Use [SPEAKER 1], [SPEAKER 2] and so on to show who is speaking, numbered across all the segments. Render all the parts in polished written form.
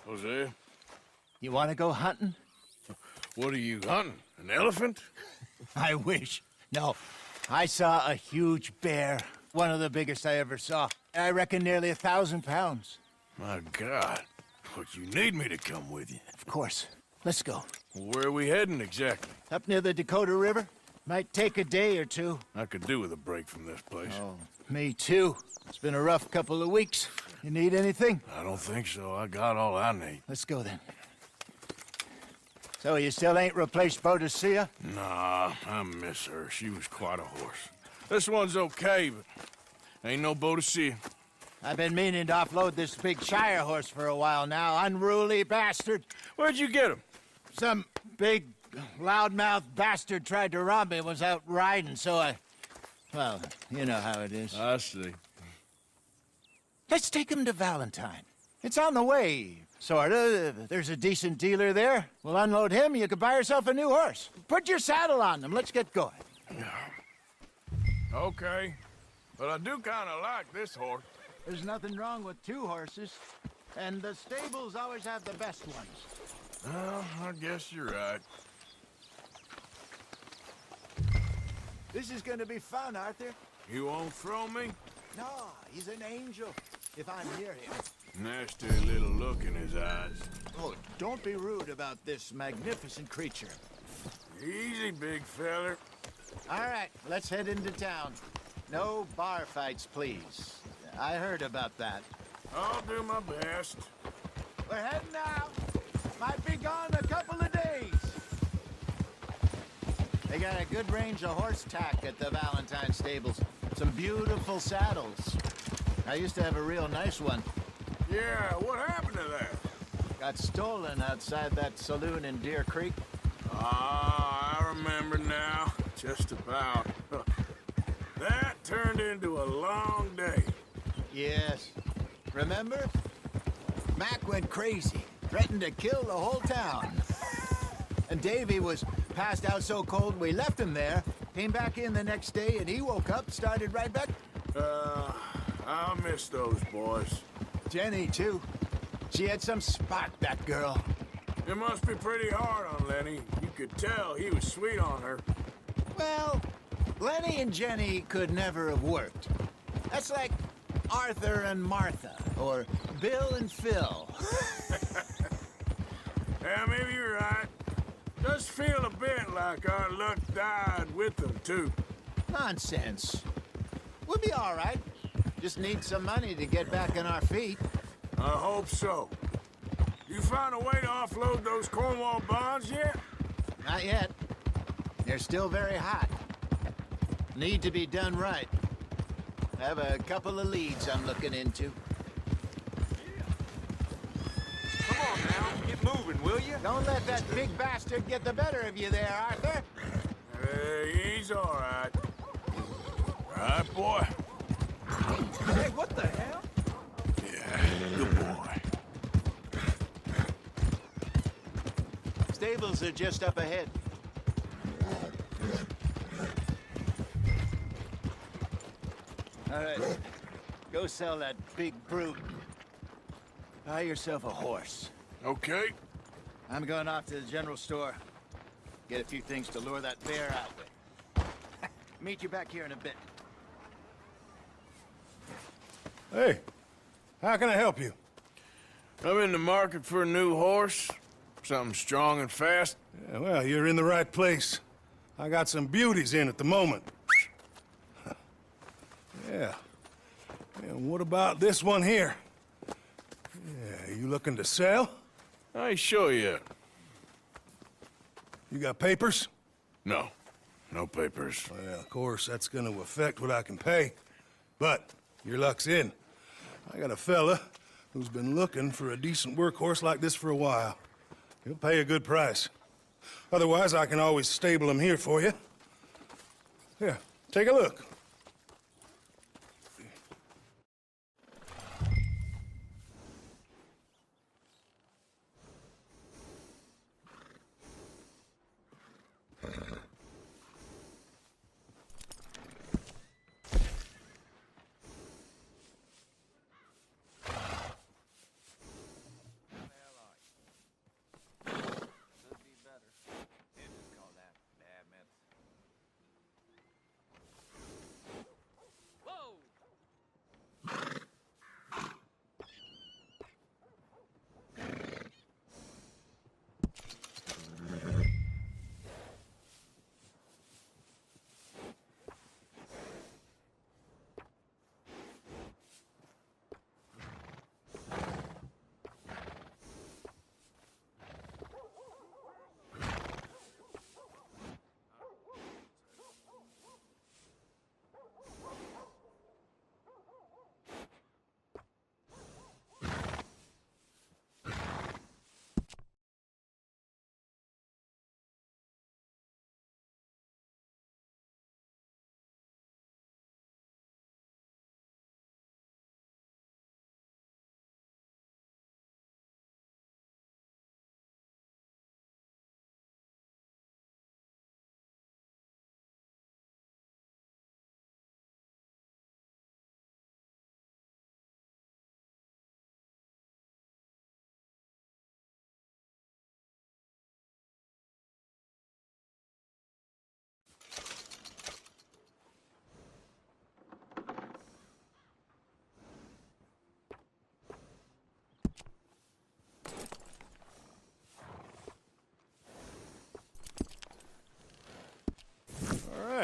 [SPEAKER 1] Jose,
[SPEAKER 2] You want to go hunting?
[SPEAKER 1] what are you hunting? An elephant?
[SPEAKER 2] I wish. No, I saw a huge bear. One of the biggest I ever saw. I reckon nearly 1,000 pounds.
[SPEAKER 1] My God. But you need me to come with you.
[SPEAKER 2] Of course. Let's go.
[SPEAKER 1] Where are we heading exactly?
[SPEAKER 2] Up near the Dakota River. Might take a day or two.
[SPEAKER 1] I could do with a break from this place.
[SPEAKER 2] Oh, me too. It's been a rough couple of weeks. You need anything?
[SPEAKER 1] I don't think so. I got all I need.
[SPEAKER 2] Let's go then. So you still ain't replaced Boadicea?
[SPEAKER 1] Nah, I miss her. She was quite a horse. This one's okay, but ain't no Boadicea.
[SPEAKER 2] I've been meaning to offload this big Shire horse for a while now. Unruly bastard.
[SPEAKER 1] Where'd you get him?
[SPEAKER 2] Some big, loudmouth bastard tried to rob me, was out riding, so I... Well, you know how it is.
[SPEAKER 1] I see.
[SPEAKER 2] Let's take him to Valentine. It's on the way, sorta. There's a decent dealer there. We'll unload him, you can buy yourself a new horse. Put your saddle on them, let's get going.
[SPEAKER 1] Okay. But I do kind of like this horse.
[SPEAKER 2] There's nothing wrong with two horses, and the stables always have the best ones.
[SPEAKER 1] Well, I guess you're right.
[SPEAKER 2] This is gonna be fun, Arthur.
[SPEAKER 1] You won't throw me?
[SPEAKER 2] No, he's an angel, if I'm near him.
[SPEAKER 1] Nasty little look in his eyes.
[SPEAKER 2] Oh, don't be rude about this magnificent creature.
[SPEAKER 1] Easy, big feller.
[SPEAKER 2] All right, let's head into town. No bar fights, please. I heard about that.
[SPEAKER 1] I'll do my best.
[SPEAKER 2] We're heading out. Might be gone a couple of days. They got a good range of horse tack at the Valentine stables. Some beautiful saddles. I used to have a real nice one.
[SPEAKER 1] Yeah, what happened to that?
[SPEAKER 2] Got stolen outside that saloon in Deer Creek.
[SPEAKER 1] Ah, I remember now. Just about. That turned into a long day.
[SPEAKER 2] Yes. Remember? Mac went crazy, threatened to kill the whole town. And Davy was passed out so cold we left him there, came back in the next day, and he woke up, started right back.
[SPEAKER 1] I'll miss those boys.
[SPEAKER 2] Jenny, too. She had some spot, that girl.
[SPEAKER 1] It must be pretty hard on Lenny. You could tell he was sweet on her.
[SPEAKER 2] Well, Lenny and Jenny could never have worked. That's like Arthur and Martha, or Bill and Phil.
[SPEAKER 1] Yeah, maybe you're right. Does feel a bit like our luck died with them, too.
[SPEAKER 2] Nonsense. We'll be all right. Just need some money to get back on our feet.
[SPEAKER 1] I hope so. You found a way to offload those Cornwall bonds yet?
[SPEAKER 2] Not yet. They're still very hot. Need to be done right. I have a couple of leads I'm looking into.
[SPEAKER 3] Come on now, get moving, will you?
[SPEAKER 2] Don't let that big bastard get the better of you there, Arthur.
[SPEAKER 1] Hey, he's all right. Right, boy?
[SPEAKER 3] Hey, what the hell?
[SPEAKER 1] Yeah, good boy.
[SPEAKER 2] Stables are just up ahead. All right, go sell that big brute. Buy yourself a horse.
[SPEAKER 1] Okay.
[SPEAKER 2] I'm going off to the general store. Get a few things to lure that bear out with. Meet you back here in a bit.
[SPEAKER 4] Hey, how can I help you?
[SPEAKER 1] I'm in the market for a new horse. Something strong and fast.
[SPEAKER 4] Yeah, well, you're in the right place. I got some beauties in at the moment. Yeah. And what about this one here? Yeah, you looking to sell?
[SPEAKER 1] I ain't sure yet.
[SPEAKER 4] You got papers?
[SPEAKER 1] No. No papers.
[SPEAKER 4] Well, of course, that's gonna affect what I can pay. But your luck's in. I got a fella who's been looking for a decent workhorse like this for a while. He'll pay a good price. Otherwise, I can always stable him here for you. Here, take a look.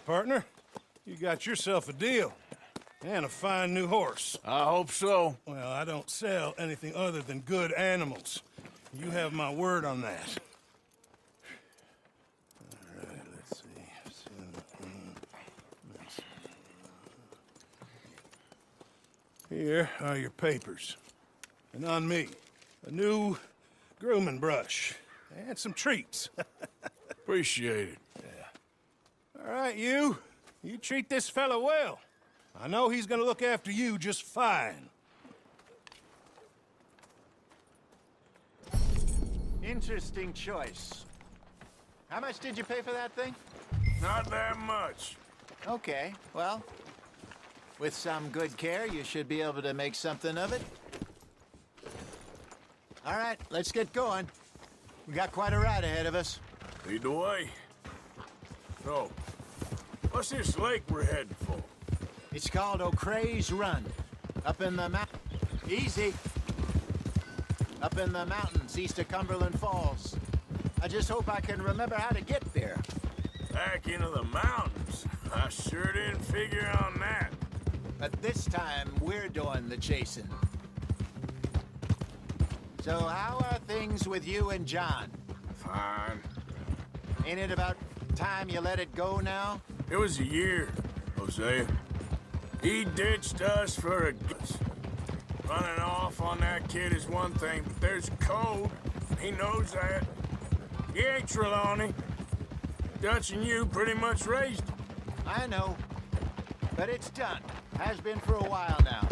[SPEAKER 4] right, partner. You got yourself a deal. And a fine new horse.
[SPEAKER 1] I hope so.
[SPEAKER 4] Well, I don't sell anything other than good animals. You have my word on that. All right, let's see. Here are your papers. And on me, a new grooming brush. And some treats.
[SPEAKER 1] Appreciate it.
[SPEAKER 4] All right, you. You treat this fella well. I know he's gonna look after you just fine.
[SPEAKER 2] Interesting choice. How much did you pay for that thing?
[SPEAKER 1] Not that much.
[SPEAKER 2] Okay, well, with some good care, you should be able to make something of it. All right, let's get going. We got quite a ride ahead of us.
[SPEAKER 1] Lead the way. So, what's this lake we're heading for?
[SPEAKER 2] It's called O'Creagh's Run. Up in the mountains. Easy. Up in the mountains east of Cumberland Falls. I just hope I can remember how to get there.
[SPEAKER 1] Back into the mountains. I sure didn't figure on that.
[SPEAKER 2] But this time, we're doing the chasing. So how are things with you and John?
[SPEAKER 1] Fine.
[SPEAKER 2] Ain't it about time you let it go now?
[SPEAKER 1] It was a year, Hosea. He ditched us for a guess. Running off on that kid is one thing, but there's code. He knows that. He ain't Trelawney. Dutch and you pretty much raised him.
[SPEAKER 2] I know. But it's done. Has been for a while now.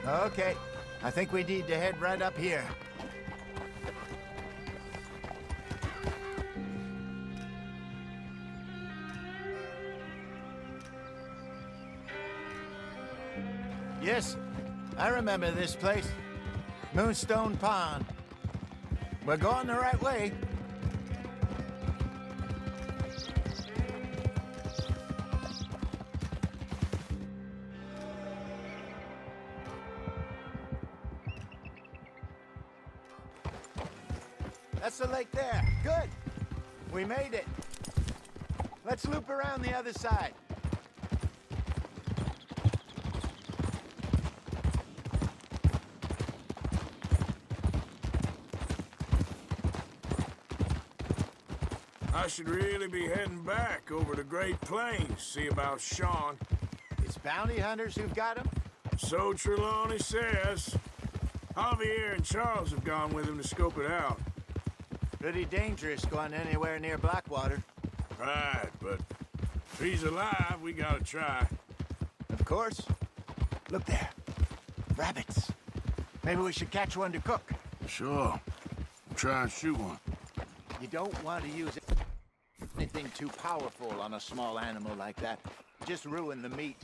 [SPEAKER 2] Okay, I think we need to head right up here. Yes, I remember this place. Moonstone Pond. We're going the right way. That's the lake there. Good. We made it. Let's loop around the other side.
[SPEAKER 1] I should really be heading back over the Great Plains, see about Sean.
[SPEAKER 2] It's bounty hunters who've got him?
[SPEAKER 1] So Trelawney says. Javier and Charles have gone with him to scope it out.
[SPEAKER 2] Pretty dangerous going anywhere near Blackwater.
[SPEAKER 1] Right, but if he's alive, we gotta try.
[SPEAKER 2] Of course. Look there. Rabbits. Maybe we should catch one to cook.
[SPEAKER 1] Sure. Try and shoot one.
[SPEAKER 2] You don't want to use anything too powerful on a small animal like that. Just ruin the meat.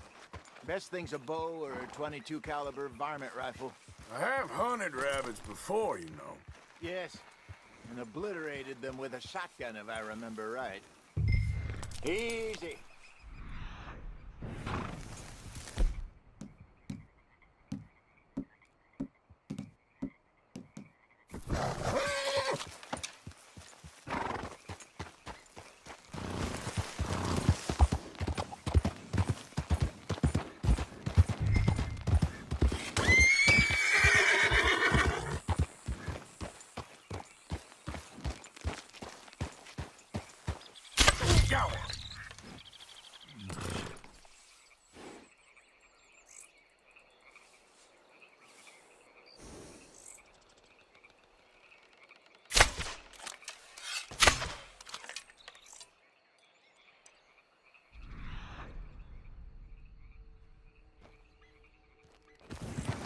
[SPEAKER 2] Best thing's a bow or a .22 caliber varmint rifle.
[SPEAKER 1] I have hunted rabbits before, you know.
[SPEAKER 2] Yes, and obliterated them with a shotgun, if I remember right. Easy.
[SPEAKER 1] Go!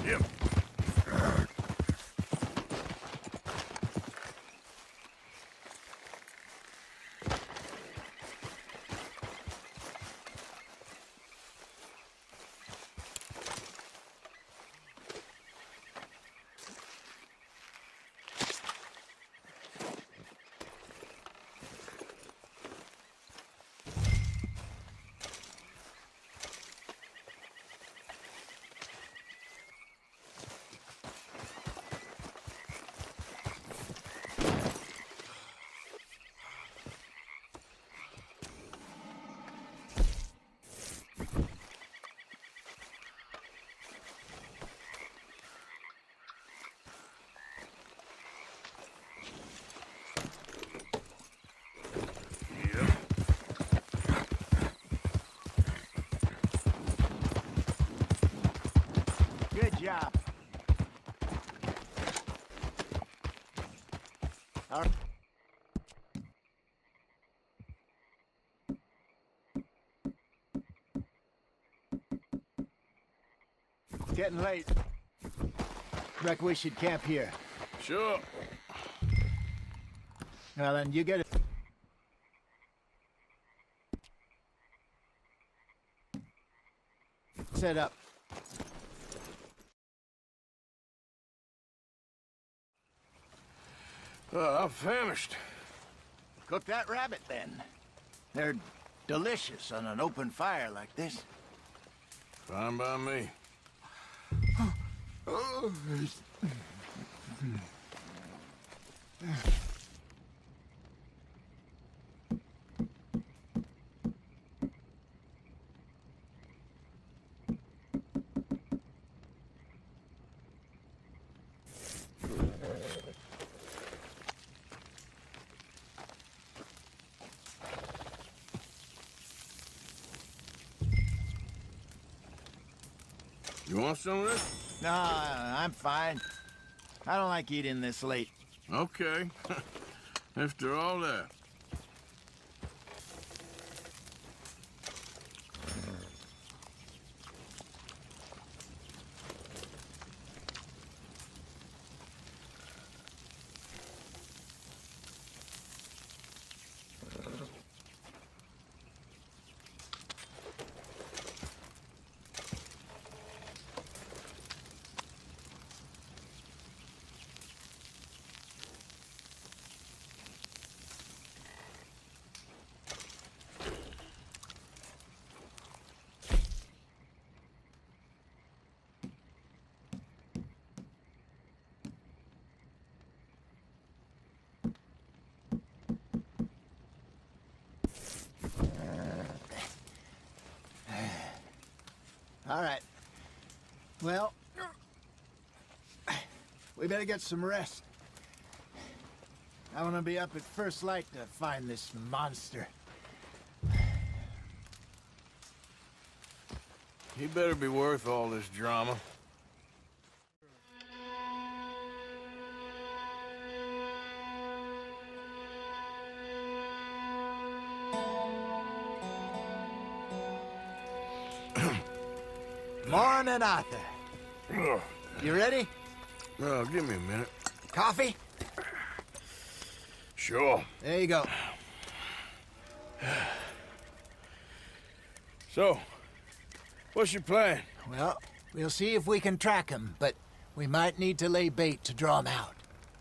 [SPEAKER 1] Yep.
[SPEAKER 2] getting late. Reckon we should camp here.
[SPEAKER 1] Sure.
[SPEAKER 2] Well, then you get it. Set up.
[SPEAKER 1] I'm famished.
[SPEAKER 2] Cook that rabbit, then. They're delicious on an open fire like this.
[SPEAKER 1] Fine by me. You want some of this?
[SPEAKER 2] No, I'm fine. I don't like eating this late.
[SPEAKER 1] Okay. After all that.
[SPEAKER 2] All right. Well, we better get some rest. I want to be up at first light to find this monster.
[SPEAKER 1] He better be worth all this drama.
[SPEAKER 2] Morning, Arthur. You ready?
[SPEAKER 1] Well, give me a minute.
[SPEAKER 2] Coffee?
[SPEAKER 1] Sure.
[SPEAKER 2] There you go.
[SPEAKER 1] So, what's your plan?
[SPEAKER 2] Well, we'll see if we can track him, but we might need to lay bait to draw him out.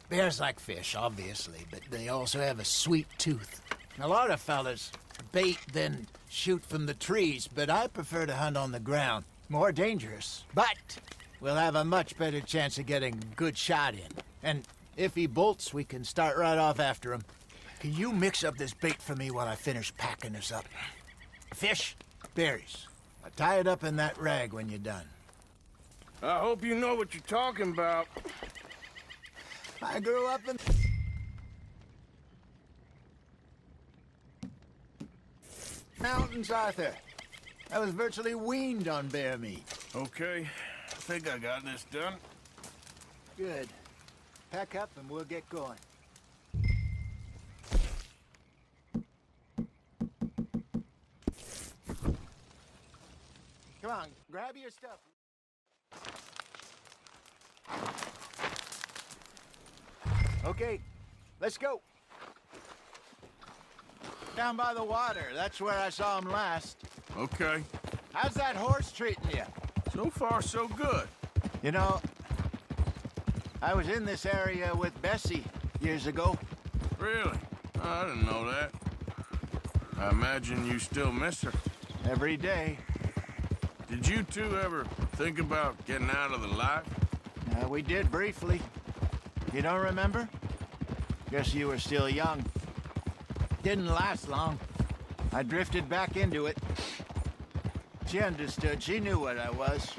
[SPEAKER 2] Bears like fish, obviously, but they also have a sweet tooth. A lot of fellas bait, then shoot from the trees, but I prefer to hunt on the ground. More dangerous, but we'll have a much better chance of getting a good shot in. And if he bolts, we can start right off after him. Can you mix up this bait for me while I finish packing this up? Fish, berries. I'll tie it up in that rag when you're done.
[SPEAKER 1] I hope you know what you're talking about.
[SPEAKER 2] I grew up in... mountains, Arthur. I was virtually weaned on bear meat.
[SPEAKER 1] Okay, I think I got this done.
[SPEAKER 2] Good. Pack up and we'll get going. Come on, grab your stuff. Okay, let's go. Down by the water. That's where I saw him last.
[SPEAKER 1] Okay.
[SPEAKER 2] How's that horse treating you?
[SPEAKER 1] So far, so good.
[SPEAKER 2] You know, I was in this area with Bessie years ago.
[SPEAKER 1] Really? I didn't know that. I imagine you still miss her.
[SPEAKER 2] Every day.
[SPEAKER 1] Did you two ever think about getting out of the life?
[SPEAKER 2] We did briefly. You don't remember? Guess you were still young. Didn't last long. I drifted back into it. She understood. She knew what I was.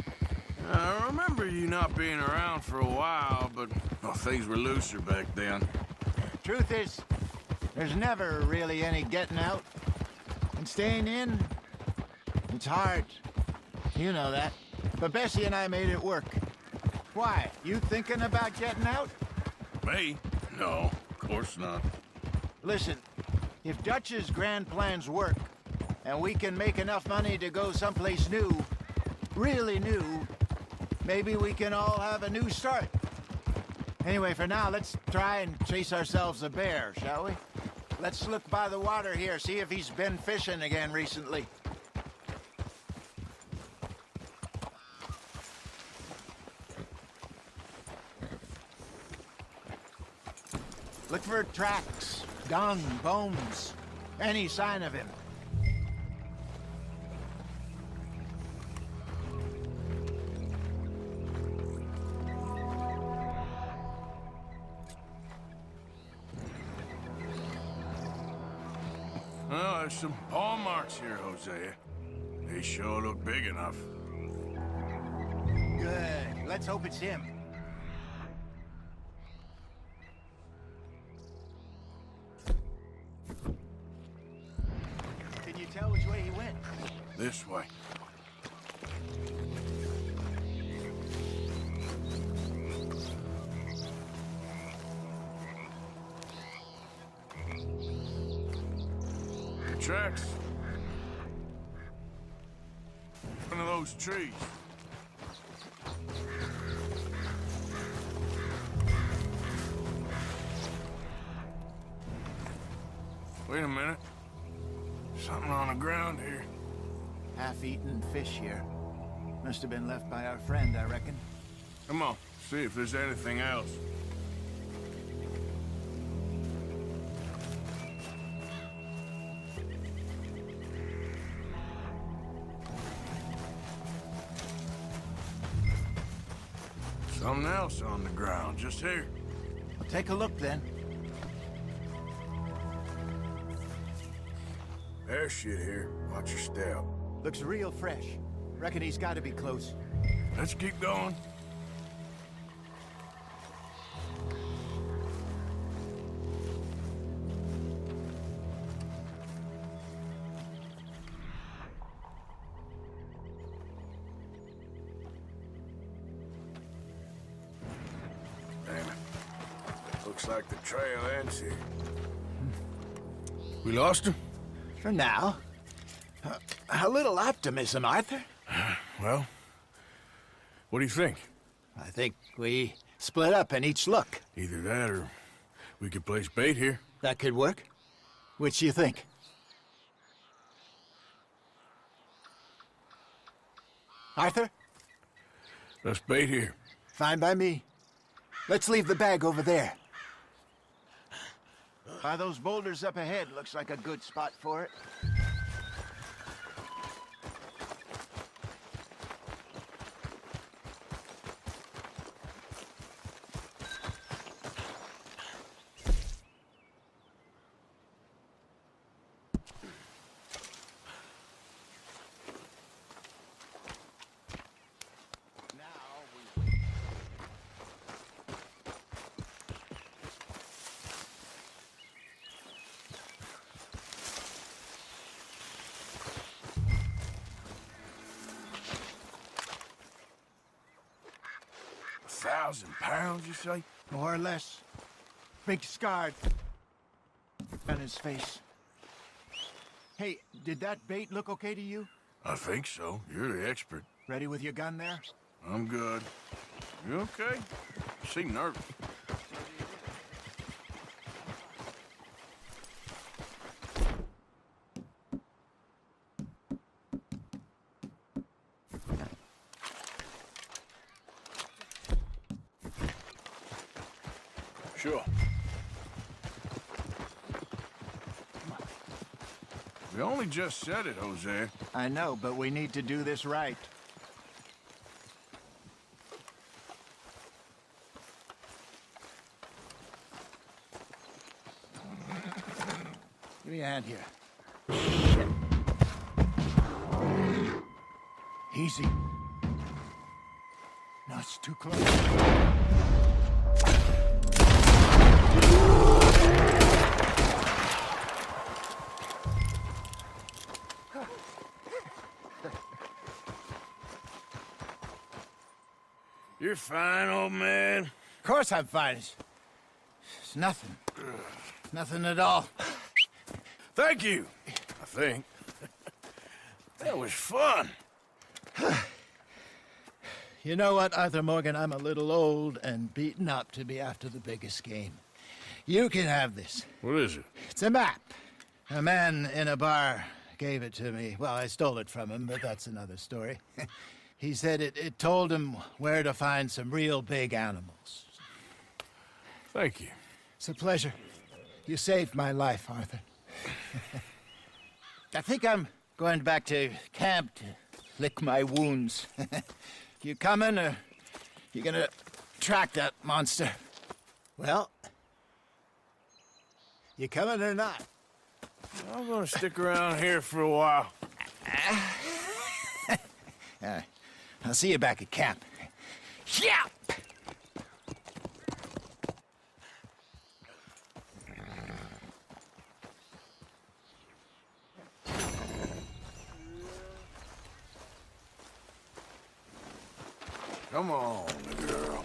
[SPEAKER 1] I remember you not being around for a while, but well, things were looser back then.
[SPEAKER 2] Truth is, there's never really any getting out. And staying in, it's hard. You know that. But Bessie and I made it work. Why? You thinking about getting out?
[SPEAKER 1] Me? No, of course not.
[SPEAKER 2] Listen, if Dutch's grand plans work, and we can make enough money to go someplace new, really new, maybe we can all have a new start. Anyway, for now, let's try and chase ourselves a bear, shall we? Let's look by the water here, see if he's been fishing again recently. Look for tracks, dung, bones, any sign of him.
[SPEAKER 1] Well, there's some paw marks here, Hosea. They sure look big enough.
[SPEAKER 2] Good. Let's hope it's him. Can you tell which way he went?
[SPEAKER 1] This way. The tracks. One of those trees. Wait a minute. Something on the ground here.
[SPEAKER 2] Half-eaten fish here. Must have been left by our friend, I reckon.
[SPEAKER 1] Come on, see if there's anything else. Something else on the ground, just here.
[SPEAKER 2] I'll take a look then.
[SPEAKER 1] There's shit here. Watch your step.
[SPEAKER 2] Looks real fresh. Reckon he's got to be close.
[SPEAKER 1] Let's keep going. Damn it. Looks like the trail ends here. We lost him?
[SPEAKER 2] For now. A little optimism, Arthur.
[SPEAKER 1] Well, what do you think?
[SPEAKER 2] I think we split up and each look.
[SPEAKER 1] Either that or we could place bait here.
[SPEAKER 2] That could work. Which do you think? Arthur?
[SPEAKER 1] Let's bait here.
[SPEAKER 2] Fine by me. Let's leave the bag over there. By those boulders up ahead, looks like a good spot for it.
[SPEAKER 1] £1,000, you say?
[SPEAKER 2] More or less. Big scar on his face. Hey, did that bait look okay to you?
[SPEAKER 1] I think so. You're the expert.
[SPEAKER 2] Ready with your gun there?
[SPEAKER 1] I'm good. You okay? You seem nervous. Sure. We only just said it, Jose.
[SPEAKER 2] I know, but we need to do this right. Give me a hand here. Easy. No, it's too close.
[SPEAKER 1] You're fine, old man.
[SPEAKER 2] Of course I'm fine. It's nothing. Nothing at all.
[SPEAKER 1] Thank you, I think. That was fun.
[SPEAKER 2] You know what, Arthur Morgan? I'm a little old and beaten up to be after the biggest game. You can have this.
[SPEAKER 1] What is it?
[SPEAKER 2] It's a map. A man in a bar gave it to me. Well, I stole it from him, but that's another story. He said it told him where to find some real big animals.
[SPEAKER 1] Thank you.
[SPEAKER 2] It's a pleasure. You saved my life, Arthur. I think I'm going back to camp to lick my wounds. You coming, or you gonna track that monster? Well, you coming or not?
[SPEAKER 1] I'm gonna stick around here for a while.
[SPEAKER 2] All right. I'll see you back at camp. Yeah!
[SPEAKER 1] Come on, girl.